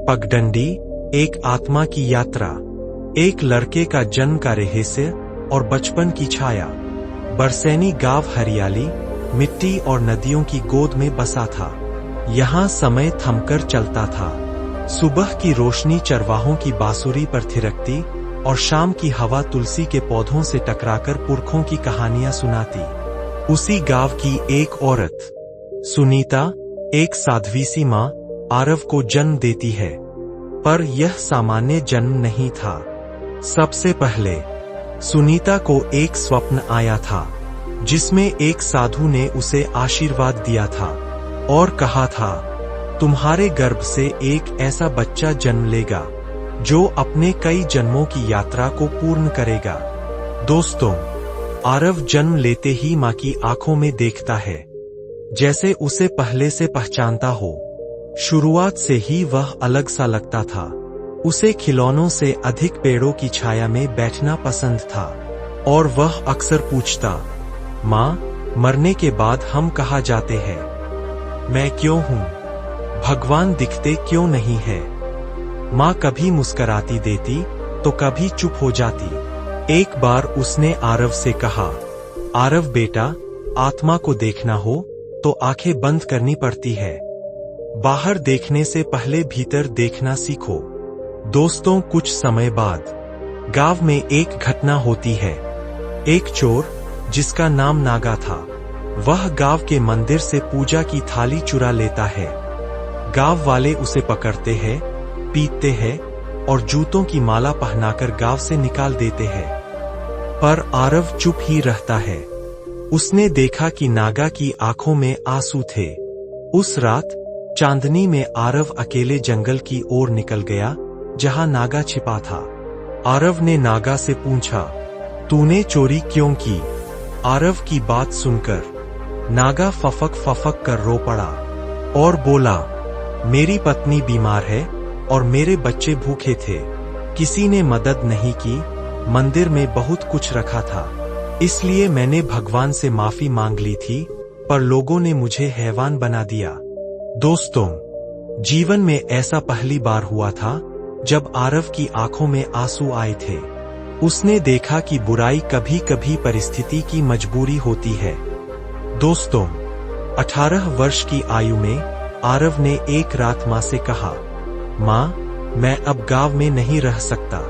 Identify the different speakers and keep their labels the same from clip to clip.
Speaker 1: पगडंडी, एक आत्मा की यात्रा। एक लड़के का जन्म का रहस्य और बचपन की छाया। बरसैनी गांव हरियाली, मिट्टी और नदियों की गोद में बसा था। यहाँ समय थमकर चलता था। सुबह की रोशनी चरवाहों की बांसुरी पर थिरकती और शाम की हवा तुलसी के पौधों से टकराकर पुरखों की कहानियां सुनाती। उसी गांव की एक औरत, सुनीता, एक साध्वी सी मां, आरव को जन्म देती है। पर यह सामान्य जन्म नहीं था। सबसे पहले सुनीता को एक स्वप्न आया था, जिसमें एक साधु ने उसे आशीर्वाद दिया था और कहा था, तुम्हारे गर्भ से एक ऐसा बच्चा जन्म लेगा जो अपने कई जन्मों की यात्रा को पूर्ण करेगा। दोस्तों, आरव जन्म लेते ही मां की आंखों में देखता है, जैसे उसे पहले से पहचानता हो। शुरुआत से ही वह अलग सा लगता था। उसे खिलौनों से अधिक पेड़ों की छाया में बैठना पसंद था और वह अक्सर पूछता, मां, मरने के बाद हम कहाँ जाते हैं? मैं क्यों हूं? भगवान दिखते क्यों नहीं है? मां कभी मुस्कुराती देती तो कभी चुप हो जाती। एक बार उसने आरव से कहा, आरव बेटा, आत्मा को देखना हो तो आंखें बंद करनी पड़ती है। बाहर देखने से पहले भीतर देखना सीखो। दोस्तों, कुछ समय बाद गांव में एक घटना होती है। एक चोर, जिसका नाम नागा था, वह गांव के मंदिर से पूजा की थाली चुरा लेता है। गांव वाले उसे पकड़ते हैं, पीटते हैं और जूतों की माला पहनाकर गांव से निकाल देते हैं। पर आरव चुप ही रहता है। उसने देखा कि नागा की आंखों में आंसू थे। उस रात चांदनी में आरव अकेले जंगल की ओर निकल गया, जहां नागा छिपा था। आरव ने नागा से पूछा, तूने चोरी क्यों की? आरव की बात सुनकर नागा फफक फफक कर रो पड़ा और बोला, मेरी पत्नी बीमार है और मेरे बच्चे भूखे थे। किसी ने मदद नहीं की। मंदिर में बहुत कुछ रखा था, इसलिए मैंने भगवान से माफी मांग ली थी, पर लोगों ने मुझे हैवान बना दिया। दोस्तों, जीवन में ऐसा पहली बार हुआ था जब आरव की आंखों में आंसू आए थे। उसने देखा कि बुराई कभी कभी परिस्थिति की मजबूरी होती है। दोस्तों, 18 वर्ष की आयु में आरव ने एक रात मां से कहा, मां, मैं अब गांव में नहीं रह सकता।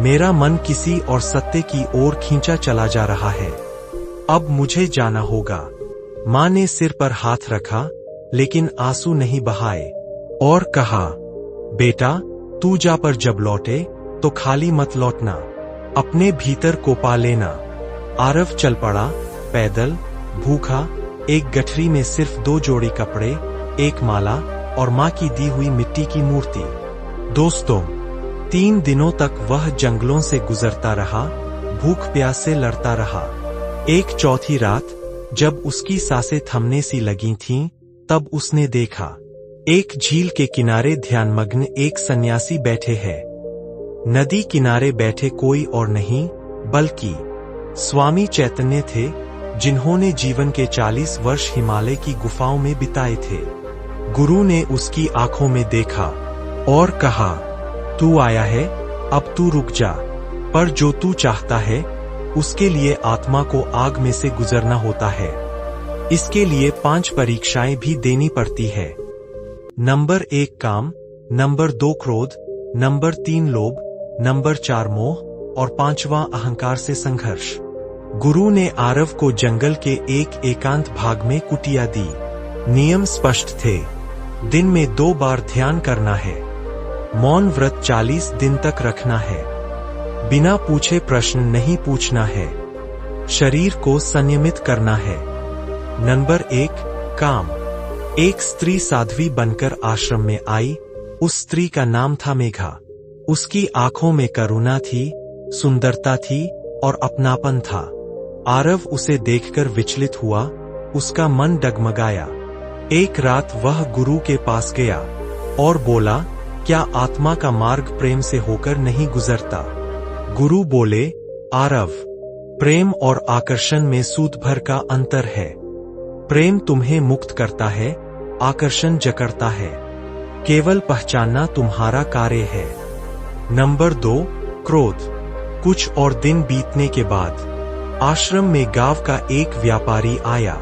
Speaker 1: मेरा मन किसी और सत्य की ओर खींचा चला जा रहा है। अब मुझे जाना होगा। मां ने सिर पर हाथ रखा, लेकिन आंसू नहीं बहाए और कहा, बेटा, तू जा, पर जब लौटे तो खाली मत लौटना। अपने भीतर को पा लेना। आरव चल पड़ा, पैदल, भूखा, एक गठरी में सिर्फ 2 जोड़ी कपड़े, एक माला और मां की दी हुई मिट्टी की मूर्ति। दोस्तों, 3 दिनों तक वह जंगलों से गुजरता रहा, भूख प्यास से लड़ता रहा। एक चौथी रात, जब उसकी सांसें थमने सी लगी थीं, तब उसने देखा, एक झील के किनारे ध्यानमग्न एक सन्यासी बैठे हैं। नदी किनारे बैठे कोई और नहीं बल्कि स्वामी चैतन्य थे, जिन्होंने जीवन के 40 वर्ष हिमालय की गुफाओं में बिताए थे। गुरु ने उसकी आंखों में देखा और कहा, तू आया है, अब तू रुक जा। पर जो तू चाहता है, उसके लिए आत्मा को आग में से गुजरना होता है। इसके लिए 5 परीक्षाएं भी देनी पड़ती है। नंबर 1 काम, नंबर 2 क्रोध, नंबर 3 लोभ, नंबर 4 मोह और 5वां अहंकार से संघर्ष। गुरु ने आरव को जंगल के एक एकांत भाग में कुटिया दी। नियम स्पष्ट थे। दिन में 2 बार ध्यान करना है। मौन व्रत 40 दिन तक रखना है। बिना पूछे प्रश्न नहीं पूछना है। शरीर को संयमित करना है। नंबर 1 काम। एक स्त्री साध्वी बनकर आश्रम में आई। उस स्त्री का नाम था मेघा। उसकी आंखों में करुणा थी, सुंदरता थी और अपनापन था। आरव उसे देखकर विचलित हुआ, उसका मन डगमगाया। एक रात वह गुरु के पास गया और बोला, क्या आत्मा का मार्ग प्रेम से होकर नहीं गुजरता? गुरु बोले, आरव, प्रेम और आकर्षण में सूत भर का अंतर है। प्रेम तुम्हें मुक्त करता है, आकर्षण जकड़ता है। केवल पहचानना तुम्हारा कार्य है। नंबर 2, क्रोध। कुछ और दिन बीतने के बाद आश्रम में गांव का एक व्यापारी आया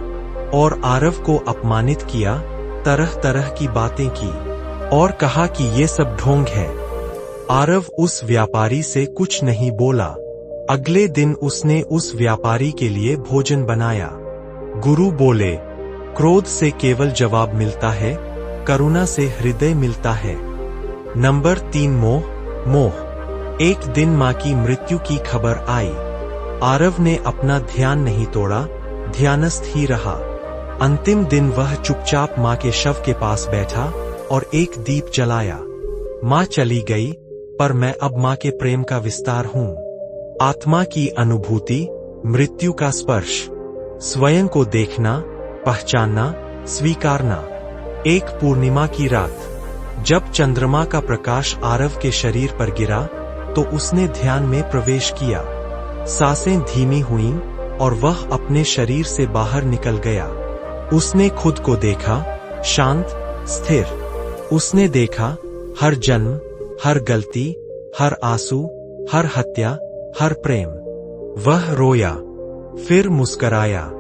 Speaker 1: और आरव को अपमानित किया, तरह तरह की बातें की और कहा कि ये सब ढोंग है। आरव उस व्यापारी से कुछ नहीं बोला। अगले दिन उसने उस व्यापारी के लिए भोजन बनाया। गुरु बोले, क्रोध से केवल जवाब मिलता है, करुणा से हृदय मिलता है। नंबर 3, मोह। एक दिन मां की मृत्यु की खबर आई। आरव ने अपना ध्यान नहीं तोड़ा, ध्यानस्थ ही रहा। अंतिम दिन वह चुपचाप मां के शव के पास बैठा और एक दीप जलाया। मां चली गई, पर मैं अब मां के प्रेम का विस्तार हूं। आत्मा की अनुभूति, मृत्यु का स्पर्श, स्वयं को देखना, पहचानना, स्वीकारना। एक पूर्णिमा की रात, जब चंद्रमा का प्रकाश आरव के शरीर पर गिरा, तो उसने ध्यान में प्रवेश किया। सांसें धीमी हुईं और वह अपने शरीर से बाहर निकल गया। उसने खुद को देखा, शांत, स्थिर। उसने देखा हर जन्म, हर गलती, हर आंसू, हर हत्या, हर प्रेम। वह रोया, फिर मुस्कराया।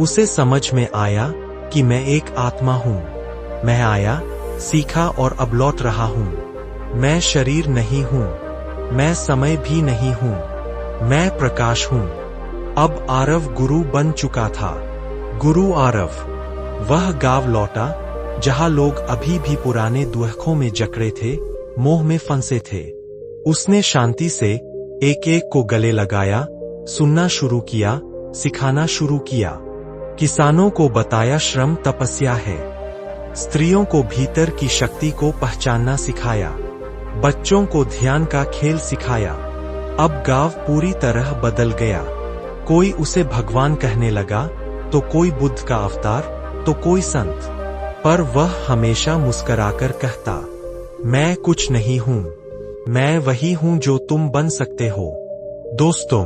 Speaker 1: उसे समझ में आया कि मैं एक आत्मा हूं। मैं आया, सीखा और अब लौट रहा हूं। मैं शरीर नहीं हूं, मैं समय भी नहीं हूं, मैं प्रकाश हूं। अब आरव गुरु बन चुका था। गुरु आरव, वह गांव लौटा जहां लोग अभी भी पुराने दुखों में जकड़े थे, मोह में फंसे थे। उसने शांति से एक एक को गले लगाया, सुनना शुरू किया, सिखाना शुरू किया। किसानों को बताया श्रम तपस्या है। स्त्रियों को भीतर की शक्ति को पहचानना सिखाया। बच्चों को ध्यान का खेल सिखाया। अब गांव पूरी तरह बदल गया। कोई उसे भगवान कहने लगा, तो कोई बुद्ध का अवतार, तो कोई संत। पर वह हमेशा मुस्कराकर कहता, मैं कुछ नहीं हूं, मैं वही हूं जो तुम बन सकते हो। दोस्तों,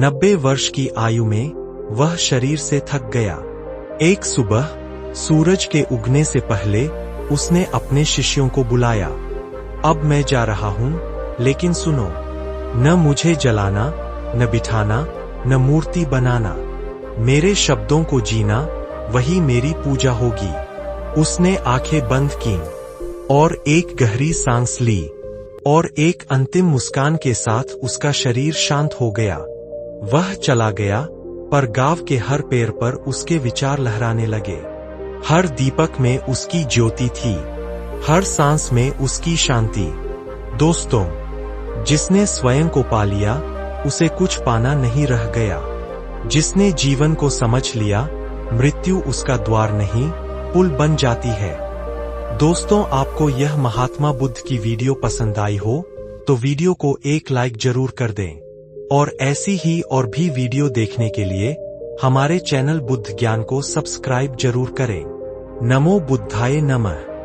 Speaker 1: 90 वर्ष की आयु में वह शरीर से थक गया। एक सुबह सूरज के उगने से पहले उसने अपने शिष्यों को बुलाया। अब मैं जा रहा हूं, लेकिन सुनो, न मुझे जलाना, न बिठाना, न मूर्ति बनाना। मेरे शब्दों को जीना, वही मेरी पूजा होगी। उसने आंखें बंद कीं और एक गहरी सांस ली और एक अंतिम मुस्कान के साथ उसका शरीर शांत हो गया। वह चला गया, पर गांव के हर पेड़ पर उसके विचार लहराने लगे। हर दीपक में उसकी ज्योति थी, हर सांस में उसकी शांति। दोस्तों, जिसने स्वयं को पा लिया, उसे कुछ पाना नहीं रह गया। जिसने जीवन को समझ लिया, मृत्यु उसका द्वार नहीं, पुल बन जाती है। दोस्तों, आपको यह महात्मा बुद्ध की वीडियो पसंद आई हो, तो वीडियो को एक लाइक जरूर कर दें और ऐसी ही और भी वीडियो देखने के लिए हमारे चैनल बुद्ध ज्ञान को सब्सक्राइब जरूर करें। नमो बुद्धाय नमः।